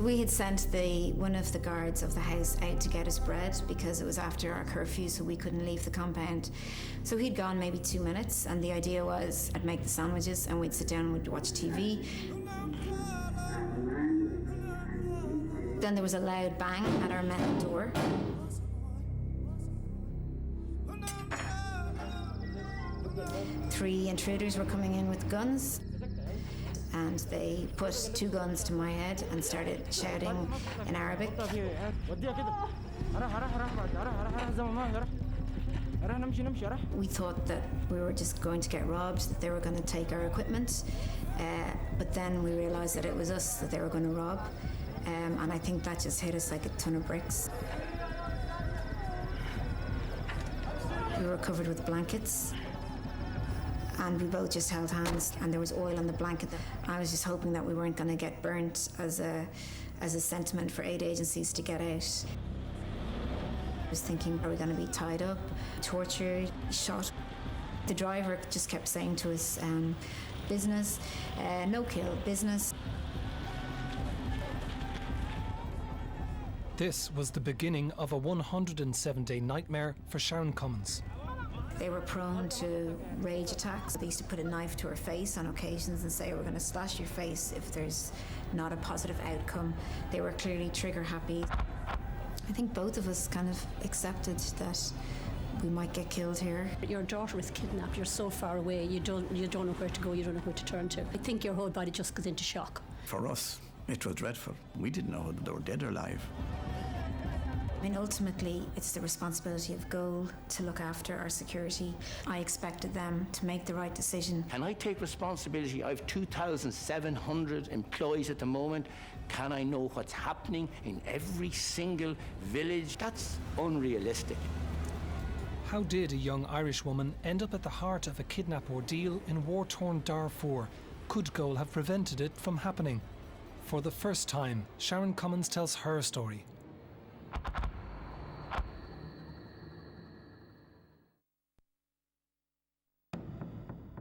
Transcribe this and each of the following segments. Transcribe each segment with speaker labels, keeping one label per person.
Speaker 1: We had sent one of the guards of the house out to get us bread because it was after our curfew, so we couldn't leave the compound. So he'd gone maybe 2 minutes, and the idea was I'd make the sandwiches and we'd sit down and we'd watch TV. Then there was a loud bang at our metal door. Three intruders were coming in with guns, and they put 2 guns to my head and started shouting in Arabic. We thought that we were just going to get robbed, that they were going to take our equipment, but then we realised that it was us that they were going to rob, and I think that just hit us like a ton of bricks. We were covered with blankets, and we both just held hands, and there was oil on the blanket. I was just hoping that we weren't going to get burnt as a sentiment for aid agencies to get out. I was thinking, are we going to be tied up, tortured, shot? The driver just kept saying to us, business, no kill, business.
Speaker 2: This was the beginning of a 107-day nightmare for Sharon Commins.
Speaker 1: They were prone to rage attacks. They used to put a knife to her face on occasions and say, we're going to slash your face if there's not a positive outcome. They were clearly trigger happy. I think both of us kind of accepted that we might get killed here.
Speaker 3: Your daughter was kidnapped, you're so far away, you don't know where to go, you don't know where to turn to. I think your whole body just goes into shock.
Speaker 4: For us, it was dreadful. We didn't know whether they were dead or alive.
Speaker 1: I mean, ultimately, it's the responsibility of Goal to look after our security. I expected them to make the right decision.
Speaker 5: Can I take responsibility? I have 2,700 employees at the moment. Can I know what's happening in every single village? That's unrealistic.
Speaker 2: How did a young Irish woman end up at the heart of a kidnap ordeal in war-torn Darfur? Could Goal have prevented it from happening? For the first time, Sharon Commins tells her story.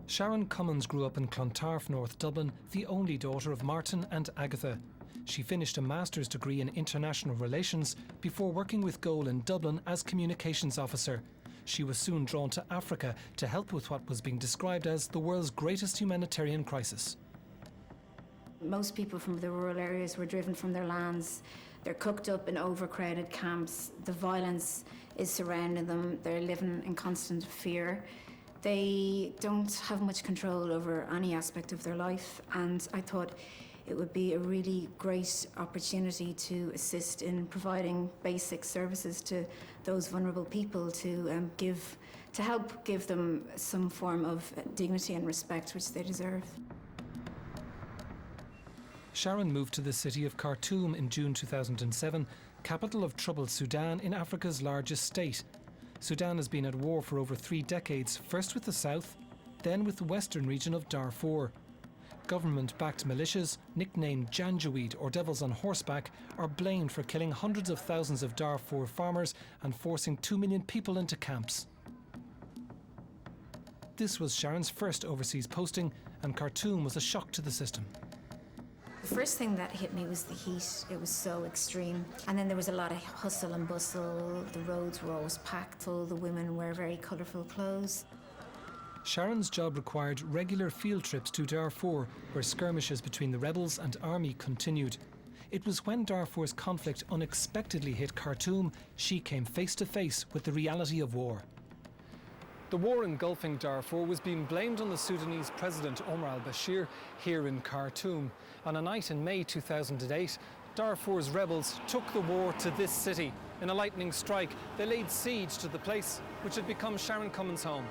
Speaker 2: Sharon Commins grew up in Clontarf, North Dublin, the only daughter of Martin and Agatha. She finished a master's degree in international relations before working with Goal in Dublin as communications officer. She was soon drawn to Africa to help with what was being described as the world's greatest humanitarian crisis.
Speaker 1: Most people from the rural areas were driven from their lands. They're cooked up in overcrowded camps. The violence is surrounding them. They're living in constant fear. They don't have much control over any aspect of their life, and I thought it would be a really great opportunity to assist in providing basic services to those vulnerable people, to help give them some form of dignity and respect which they deserve.
Speaker 2: Sharon moved to the city of Khartoum in June 2007, capital of troubled Sudan in Africa's largest state. Sudan has been at war for over 3 decades, first with the south, then with the western region of Darfur. Government-backed militias, nicknamed Janjaweed or Devils on Horseback, are blamed for killing hundreds of thousands of Darfur farmers and forcing 2 million people into camps. This was Sharon's first overseas posting, and Khartoum was a shock to the system.
Speaker 1: The first thing that hit me was the heat. It was so extreme. And then there was a lot of hustle and bustle. The roads were always packed full. The women wear very colourful clothes.
Speaker 2: Sharon's job required regular field trips to Darfur, where skirmishes between the rebels and army continued. It was when Darfur's conflict unexpectedly hit Khartoum, she came face to face with the reality of war. The war engulfing Darfur was being blamed on the Sudanese President Omar al-Bashir here in Khartoum. On a night in May 2008, Darfur's rebels took the war to this city. In a lightning strike, they laid siege to the place which had become Sharon Commins' home.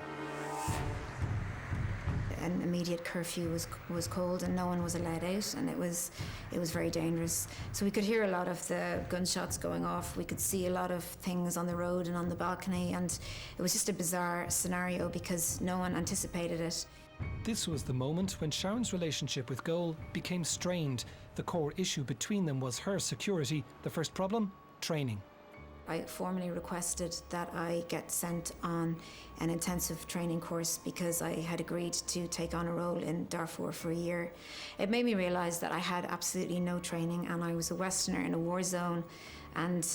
Speaker 1: An immediate curfew was called and no one was allowed out, and it was very dangerous. So we could hear a lot of the gunshots going off. We could see a lot of things on the road and on the balcony, and it was just a bizarre scenario because no one anticipated it.
Speaker 2: This was the moment when Sharon's relationship with Goal became strained. The core issue between them was her security. The first problem? Training.
Speaker 1: I formally requested that I get sent on an intensive training course because I had agreed to take on a role in Darfur for a year. It made me realise that I had absolutely no training and I was a Westerner in a war zone, and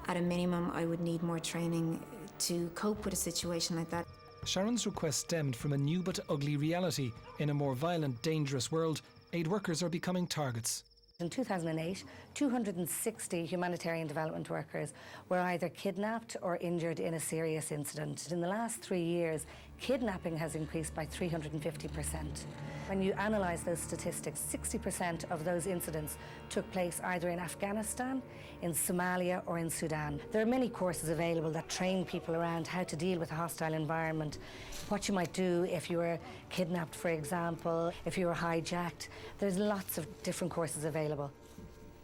Speaker 1: at a minimum I would need more training to cope with a situation like that.
Speaker 2: Sharon's request stemmed from a new but ugly reality. In a more violent, dangerous world, aid workers are becoming targets.
Speaker 6: In 2008, 260 humanitarian development workers were either kidnapped or injured in a serious incident. In the last 3 years, kidnapping has increased by 350%. When you analyse those statistics, 60% of those incidents took place either in Afghanistan, in Somalia or in Sudan. There are many courses available that train people around how to deal with a hostile environment, what you might do if you were kidnapped, for example, if you were hijacked. There's lots of different courses available.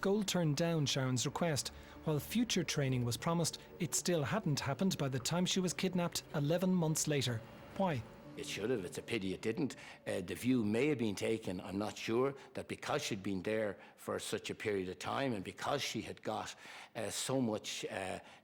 Speaker 2: Gold turned down Sharon's request. While future training was promised, it still hadn't happened by the time she was kidnapped 11 months later. Why?
Speaker 5: It should have. It's a pity it didn't. The view may have been taken, I'm not sure, that because she'd been there for such a period of time and because she had got so much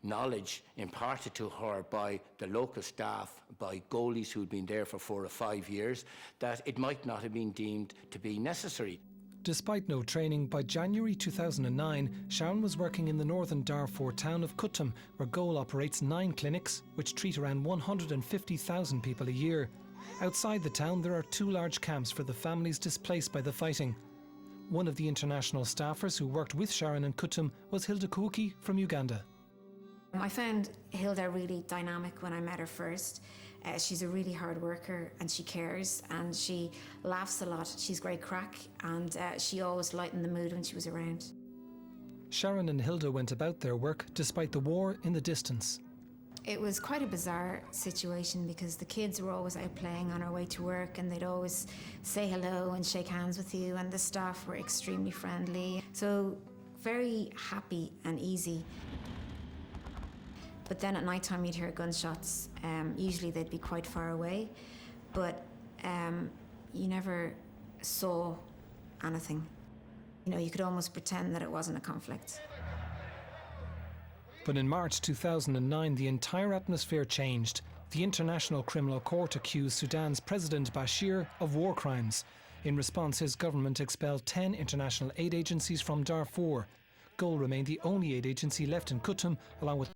Speaker 5: knowledge imparted to her by the local staff, by goalies who'd been there for 4 or 5 years, that it might not have been deemed to be necessary.
Speaker 2: Despite no training, by January 2009, Sharon was working in the northern Darfur town of Kuttum, where Goal operates 9 clinics, which treat around 150,000 people a year. Outside the town, there are 2 large camps for the families displaced by the fighting. One of the international staffers who worked with Sharon in Kuttum was Hilda Kuki from Uganda.
Speaker 1: I found Hilda really dynamic when I met her first. She's a really hard worker and she cares and she laughs a lot. She's great crack and she always lightened the mood when she was around.
Speaker 2: Sharon and Hilda went about their work despite the war in the distance.
Speaker 1: It was quite a bizarre situation because the kids were always out playing on our way to work and they'd always say hello and shake hands with you, and the staff were extremely friendly. So very happy and easy. But then at night time you'd hear gunshots. Usually they'd be quite far away, but you never saw anything. You know, you could almost pretend that it wasn't a conflict.
Speaker 2: But in March 2009, the entire atmosphere changed. The International Criminal Court accused Sudan's President Bashir of war crimes. In response, his government expelled 10 international aid agencies from Darfur. Goal remained the only aid agency left in Kuttum, along with